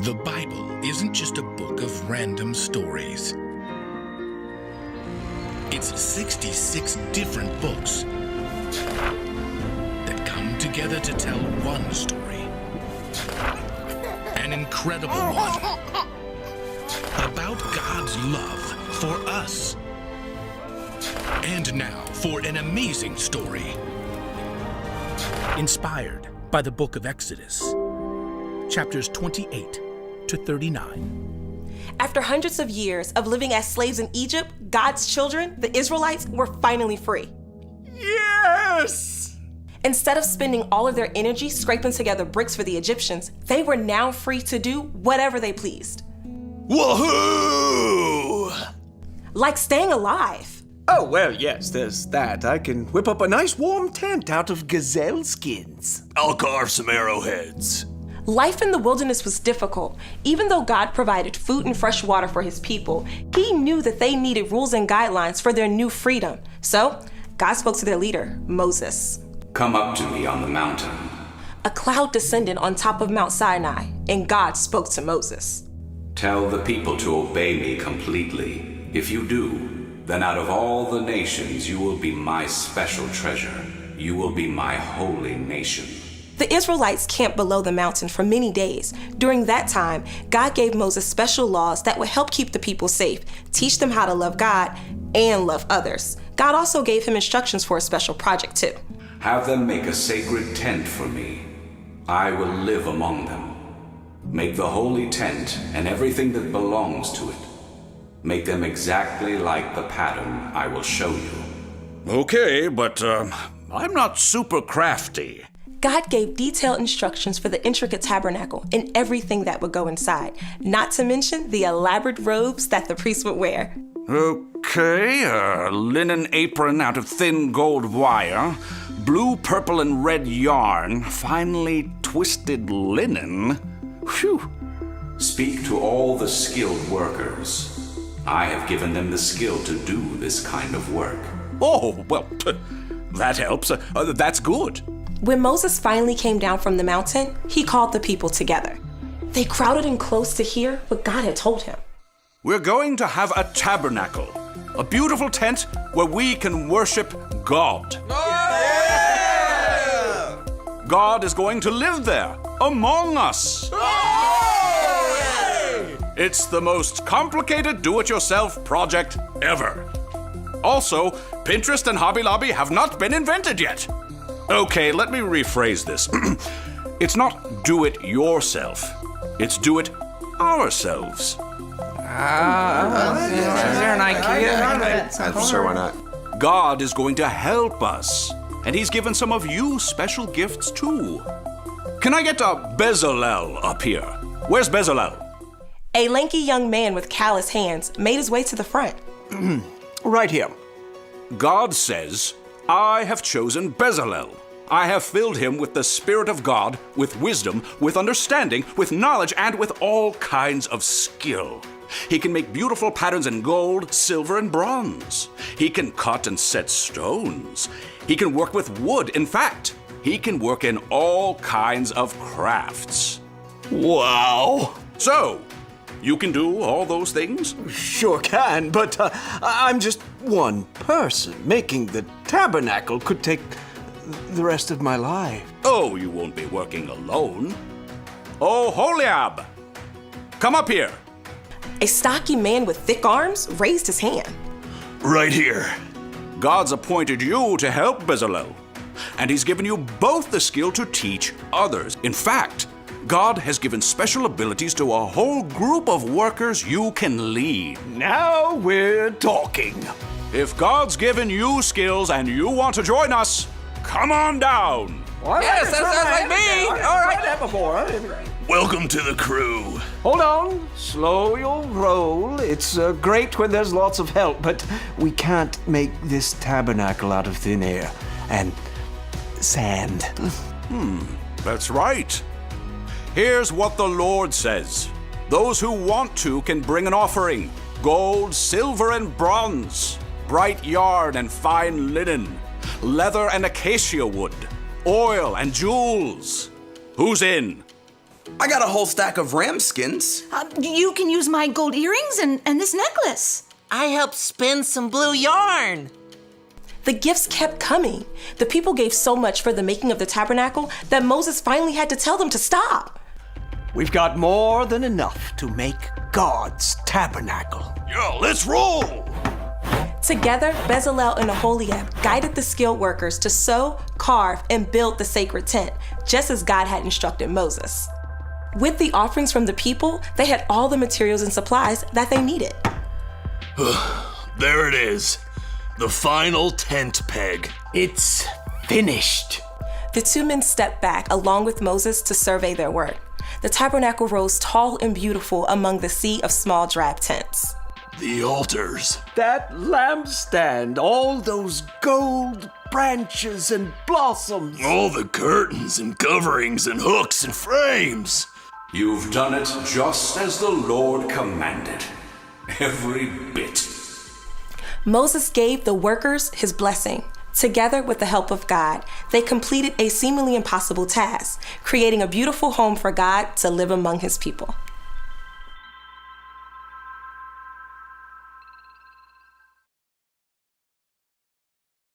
The Bible isn't just a book of random stories. It's 66 different books that come together to tell one story. An incredible one. About God's love for us. And now for an amazing story. Inspired by the book of Exodus, chapters 28 to 39. After hundreds of years of living as slaves in Egypt, God's children, the Israelites, were finally free. Yes! Instead of spending all of their energy scraping together bricks for the Egyptians, they were now free to do whatever they pleased. Woohoo! Like staying alive. Oh, well, yes, there's that. I can whip up a nice warm tent out of gazelle skins. I'll carve some arrowheads. Life in the wilderness was difficult. Even though God provided food and fresh water for his people, he knew that they needed rules and guidelines for their new freedom. So, God spoke to their leader, Moses. Come up to me on the mountain. A cloud descended on top of Mount Sinai, and God spoke to Moses. Tell the people to obey me completely. If you do, then out of all the nations you will be my special treasure. You will be my holy nation. The Israelites camped below the mountain for many days. During that time, God gave Moses special laws that would help keep the people safe, teach them how to love God and love others. God also gave him instructions for a special project too. Have them make a sacred tent for me. I will live among them. Make the holy tent and everything that belongs to it. Make them exactly like the pattern I will show you. Okay, but I'm not super crafty. God gave detailed instructions for the intricate tabernacle and everything that would go inside, not to mention the elaborate robes that the priests would wear. Okay, a linen apron out of thin gold wire, blue, purple, and red yarn, finely twisted linen. Whew. Speak to all the skilled workers. I have given them the skill to do this kind of work. Oh, well, that helps. That's good. When Moses finally came down from the mountain, he called the people together. They crowded in close to hear what God had told him. We're going to have a tabernacle, a beautiful tent where we can worship God. Yeah! God is going to live there, among us. It's the most complicated do-it-yourself project ever. Also, Pinterest and Hobby Lobby have not been invented yet. Okay, let me rephrase this. It's not do it yourself. It's do it ourselves. Is there an IKEA? Sure, why not? God is going to help us, and he's given some of you special gifts too. Can I get Bezalel up here? Where's Bezalel? A lanky young man with callous hands made his way to the front. Right here. God says, I have chosen Bezalel. I have filled him with the Spirit of God, with wisdom, with understanding, with knowledge, and with all kinds of skill. He can make beautiful patterns in gold, silver, and bronze. He can cut and set stones. He can work with wood. In fact, he can work in all kinds of crafts. Wow. So, you can do all those things? Sure can, but I'm just one person. Making the tabernacle could take the rest of my life. Oh, you won't be working alone. Oh, Holiab! Come up here. A stocky man with thick arms raised his hand. Right here. God's appointed you to help Bezalel, and he's given you both the skill to teach others. In fact, God has given special abilities to a whole group of workers you can lead. Now we're talking. If God's given you skills and you want to join us, come on down. Yes, that sounds like me. All right. That before. Welcome to the crew. Hold on. Slow your roll. It's great when there's lots of help, but we can't make this tabernacle out of thin air and sand. That's right. Here's what the Lord says. Those who want to can bring an offering. Gold, silver, and bronze. Bright yarn and fine linen. Leather and acacia wood. Oil and jewels. Who's in? I got a whole stack of ram skins. You can use my gold earrings and this necklace. I helped spin some blue yarn. The gifts kept coming. The people gave so much for the making of the tabernacle that Moses finally had to tell them to stop. We've got more than enough to make God's tabernacle. Yo, let's roll! Together, Bezalel and Aholiab guided the skilled workers to sew, carve, and build the sacred tent, just as God had instructed Moses. With the offerings from the people, they had all the materials and supplies that they needed. There it is. The final tent peg. It's finished. The two men stepped back along with Moses to survey their work. The tabernacle rose tall and beautiful among the sea of small drab tents. The altars. That lampstand, all those gold branches and blossoms. All the curtains and coverings and hooks and frames. You've done it just as the Lord commanded. Every bit. Moses gave the workers his blessing. Together with the help of God, they completed a seemingly impossible task, creating a beautiful home for God to live among his people.